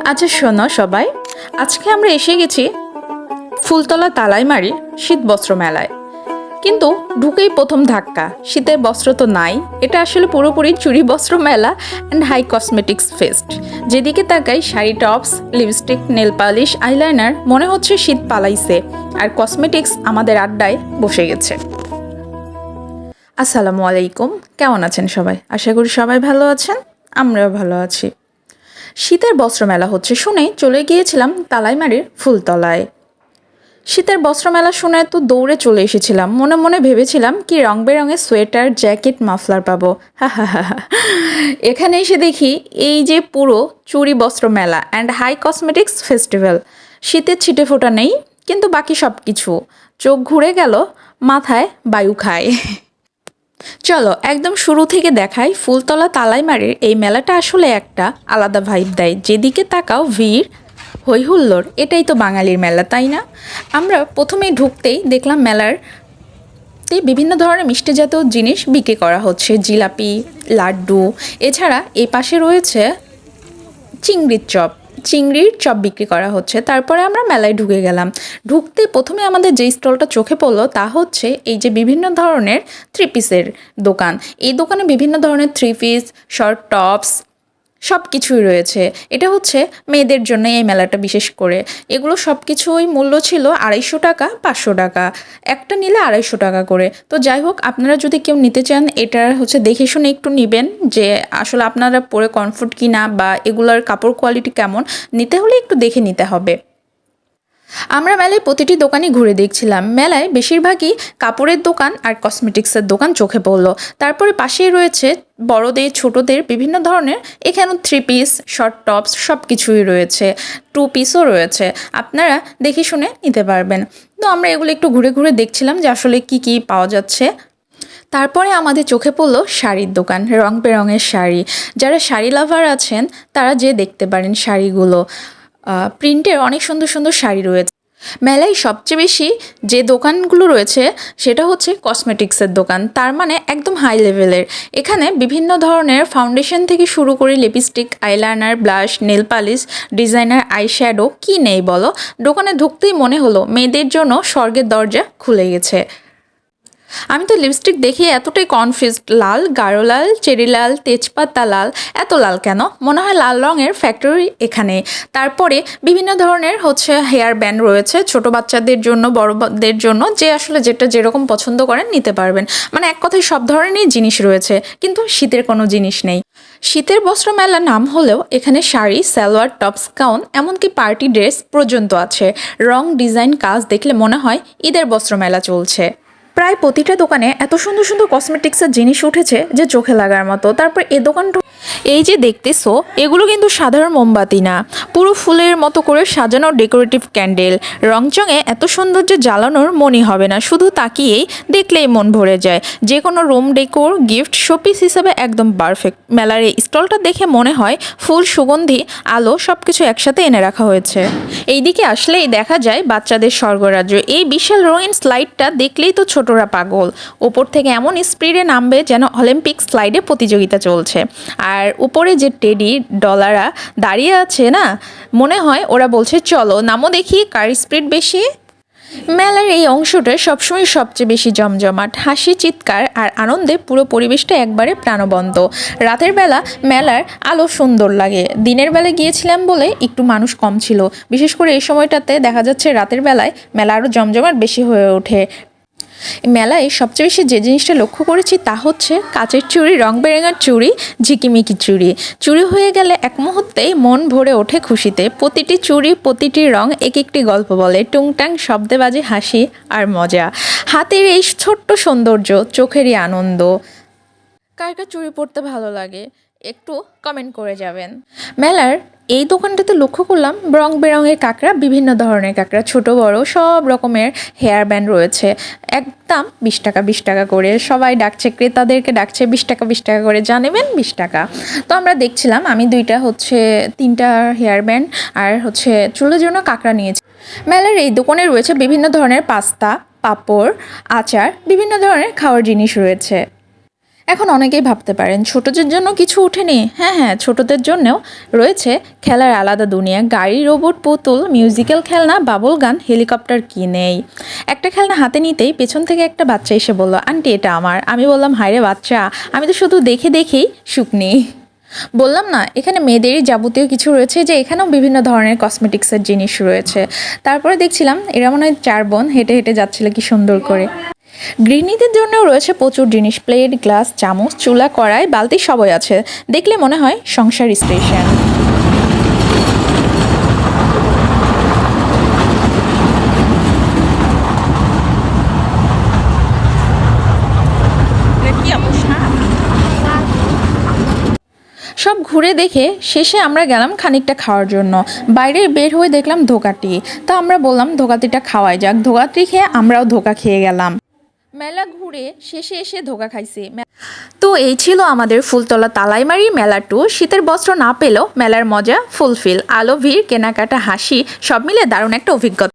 আচ্ছা শোনো সবাই, আজকে আমরা এসে গেছি ফুলতলা তালাইমারি শীত বস্ত্র মেলায়। কিন্তু ঢুকেই প্রথম ধাক্কা, শীতের বস্ত্র তো নাই। এটা আসলে পুরোপুরি চুরি বস্ত্র মেলা অ্যান্ড হাই কসমেটিক্স ফেস্ট। যেদিকে তাকাই sari, tops, lipstick, nail polish, eyeliner, মনে হচ্ছে শীত পালাইছে। আর কসমেটিক্স আমাদের আড্ডায় বসে গেছে। আসসালামু আলাইকুম, কেমন আছেন সবাই? আশা করি সবাই ভালো আছেন, আমরাও ভালো আছি। শীতের বস্ত্র মেলা হচ্ছে শুনে চলে গিয়েছিলাম তালাইমারির ফুলতলায়। শীতের বস্ত্র মেলা শুনে তো দৌড়ে চলে এসেছিলাম, মনে মনে ভেবেছিলাম কি রং বেরঙের সোয়েটার, জ্যাকেট, মাফলার পাবো। হা হা হা হা। এখানে এসে দেখি এই যে পুরো চুরি বস্ত্র মেলা অ্যান্ড হাই কসমেটিক্স ফেস্টিভ্যাল। শীতের ছিটে ফোটা নেই, কিন্তু বাকি সব কিছু। চোখ ঘুরে গেল, মাথায় বায়ু খায়। চলো একদম শুরু থেকে দেখাই ফুলতলা তালাইমারির এই মেলাটা আসলে একটা আলাদা ভাইব দেয়। যেদিকে তাকাও ভিড়, হই হুল্লোড়, এটাই তো বাঙালির মেলা, তাই না? আমরা প্রথমেই ঢুকতেই দেখলাম মেলার বিভিন্ন ধরনের মিষ্টি জাতীয় জিনিস বিক্রি করা হচ্ছে, জিলাপি, লাড্ডু। এছাড়া এই পাশে রয়েছে চিংড়ির চপ বিক্রি করা হচ্ছে। তারপরে আমরা মেলায় ঢুকে গেলাম। ঢুকতে প্রথমে আমাদের যেই স্টলটা চোখে পড়লো তা হচ্ছে এই যে বিভিন্ন ধরনের থ্রি পিসের দোকান। এই দোকানে বিভিন্ন ধরনের থ্রি পিস, শর্ট টপস সব কিছুই রয়েছে। এটা হচ্ছে মেয়েদের জন্য এই মেলাটা বিশেষ করে। এগুলো সব কিছুই মূল্য ছিল 250 টাকা, 500 টাকা, একটা নিলে 250 টাকা করে। তো যাই হোক, আপনারা যদি কেউ নিতে চান এটা হচ্ছে দেখে শুনে একটু নেবেন যে আসলে আপনারা পরে কমফোর্ট কিনা বা এগুলোর কাপড় কোয়ালিটি কেমন, নিতে হলে একটু দেখে নিতে হবে। আমরা মেলায় প্রতিটি দোকানই ঘুরে দেখছিলাম। মেলায় বেশিরভাগই কাপড়ের দোকান আর কসমেটিক্সের দোকান চোখে পড়লো। তারপরে পাশেই রয়েছে বড়দের ছোটদের বিভিন্ন ধরনের, এখানেও থ্রি পিস, শর্ট টপস সব কিছুই রয়েছে, টু পিসও রয়েছে। আপনারা দেখে শুনে নিতে পারবেন। তো আমরা এগুলো একটু ঘুরে ঘুরে দেখছিলাম যে আসলে কি কি পাওয়া যাচ্ছে। তারপরে আমাদের চোখে পড়লো শাড়ির দোকান, রং বেরঙের শাড়ি। যারা শাড়ি লাভার আছেন তারা যে দেখতে পারেন শাড়িগুলো। প্রিন্টের অনেক সুন্দর সুন্দর শাড়ি রয়েছে। মেলায় সবচেয়ে বেশি যে দোকানগুলো রয়েছে সেটা হচ্ছে কসমেটিক্সের দোকান, তার মানে একদম হাই লেভেলের। এখানে বিভিন্ন ধরনের ফাউন্ডেশন থেকে শুরু করে lipstick, eyeliner, blush, nail polish, designer, eyeshadow, কি নেই বলো। দোকানে ঢুকতেই মনে হলো মেয়েদের জন্য স্বর্গের দরজা খুলে গেছে। আমি তো লিপস্টিক দেখে এতটাই কনফিউজড, লাল, গাঢ় লাল, চেরি লাল, তেজপাতা লাল, এত লাল কেন? মনে হয় লাল রঙের ফ্যাক্টরি এখানে। তারপরে বিভিন্ন ধরনের হচ্ছে হেয়ার ব্যান্ড রয়েছে, ছোট বাচ্চাদের জন্য, বড়দের জন্য, যে আসলে যেটা যেরকম পছন্দ করেন নিতে পারবেন। মানে এক কথায় সব ধরনের জিনিস রয়েছে, কিন্তু শীতের কোনো জিনিস নেই। শীতের বস্ত্র মেলা নাম হলেও এখানে শাড়ি, সালোয়ার, টপস, গাউন, এমনকি পার্টি ড্রেস পর্যন্ত আছে। রং, ডিজাইন, কাজ দেখলে মনে হয় ঈদের বস্ত্র মেলা চলছে। প্রায় প্রতিটা দোকানে এত সুন্দর সুন্দর কসমেটিক্সের জিনিস উঠেছে যে চোখে লাগার মতো। তারপর এই দোকানটা, এই যে দেখতেছো, এগুলো কিন্তু সাধারণ মোমবাতি না, পুরো ফুলের মতো করে সাজানো ডেকোরেটিভ ক্যান্ডেল। রংচঙে এত সৌন্দর্য জ্বালানোর মনই হবে না, শুধু তাকিয়েই দেখলেই মন ভরে যায়। যে কোনো রুম ডেকোর, গিফট, শোপিস হিসেবে একদম পারফেক্ট। মেলার এই স্টলটা দেখে মনে হয় ফুল, সুগন্ধি, আলো সব কিছু একসাথে এনে রাখা হয়েছে। এইদিকে আসলেই দেখা যায় বাচ্চাদের স্বর্গরাজ্য। এই বিশাল রঙিন স্লাইডটা দেখলেই তো ছোটরা পাগল। ওপর থেকে এমন স্পিডে নামবে যেন অলিম্পিক স্লাইডে প্রতিযোগিতা চলছে। আর উপরে যে টেডি ডলাররা দাঁড়িয়ে আছে না, মনে হয় ওরা বলছে চলো নামো দেখি কার স্পিড বেশি। মেলার এই অংশটা সবসময় সবচেয়ে বেশি জমজমাট, হাসি, চিৎকার আর আনন্দে পুরো পরিবেশটা একবারে প্রাণবন্ত। রাতের বেলা মেলার আলো সুন্দর লাগে। দিনের বেলা গিয়েছিলাম বলে একটু মানুষ কম ছিল। বিশেষ করে এই সময়টাতে দেখা যাচ্ছে রাতের বেলায় মেলা আরও জমজমাট বেশি হয়ে ওঠে। মেলায় সবচেয়ে বেশি যে জিনিসটা লক্ষ্য করেছি তা হচ্ছে কাচের চুড়ি, রং বেরঙের চুড়ি, ঝিকিমিকি চুড়ি। চুড়ি হয়ে গেলে এক মুহূর্তেই মন ভরে ওঠে খুশিতে। প্রতিটি চুড়ি, প্রতিটি রং এক একটি গল্প বলে, টুংটাং শব্দে বাজে হাসি আর মজা। হাতের এই ছোট্ট সৌন্দর্য, চোখেরই আনন্দ। কার কার চুড়ি পরতে ভালো লাগে একটু কমেন্ট করে যাবেন। মেলার এই দোকানটাতে লক্ষ্য করলাম রং বেরঙের কাঁকড়া, বিভিন্ন ধরনের কাঁকড়া, ছোট বড় সব রকমের হেয়ার ব্যান্ড রয়েছে। একদম 20 টাকা 20 টাকা করে। সবাই ডাকছে, ক্রেতাদেরকে ডাকছে 20 টাকা 20 টাকা করে, যা নেবেন 20 টাকা। তো আমরা দেখছিলাম, আমি 3টা হেয়ার ব্যান্ড আর চুলের জন্য কাঁকড়া নিয়েছি। মেলার এই দোকানে রয়েছে বিভিন্ন ধরনের পাস্তা, পাঁপড়, আচার, বিভিন্ন ধরনের খাওয়ার জিনিস রয়েছে। এখন অনেকেই ভাবতে পারেন ছোটদের জন্য কিছু ওঠেনি। হ্যাঁ হ্যাঁ, ছোটদের জন্যও রয়েছে খেলার আলাদা দুনিয়া। গাড়ি, রোবট, পুতুল, মিউজিক্যাল খেলনা, বাবল গান, হেলিকপ্টার, কি নেই। একটা খেলনা হাতে নিতেই পেছন থেকে একটা বাচ্চা এসে বলল, আন্টি এটা আমার। আমি বললাম, হায়রে বাচ্চা, আমি তো শুধু দেখে দেখেই শুকনি। বললাম না, এখানে মেয়েদেরই যাবতীয় কিছু রয়েছে, যে এখানেও বিভিন্ন ধরনের কসমেটিক্সের জিনিস রয়েছে। তারপরে দেখছিলাম এরা মনে হয় 4 বোন হেঁটে হেঁটে যাচ্ছিল কি সুন্দর করে। গৃহিণীদের জন্যও রয়েছে প্রচুর জিনিস, প্লেট, গ্লাস, চামচ, চুলা, কড়াই, বালতি, সবই আছে। দেখলে মনে হয় সংসার স্টেশন। সব ঘুরে দেখে শেষে আমরা গেলাম খানিকটা খাওয়ার জন্য। বাইরে বের হয়ে দেখলাম ধোকাটি। তা আমরা বললাম ধোকাটিটা খাওয়াই যাক। ধোকাটি খেয়ে আমরাও ধোকা খেয়ে গেলাম। মেলা ঘুরে শেষে এসে ধোকা খাইছি। তো এই ছিল আমাদের ফুলতলা তালাইমারি মেলা ট্যুর। শীতের বস্ত্র না পেলেও মেলার মজা ফুলফিল। আলো, ভিড়, কেনাকাটা, হাসি সব মিলে দারুণ একটা অভিজ্ঞতা।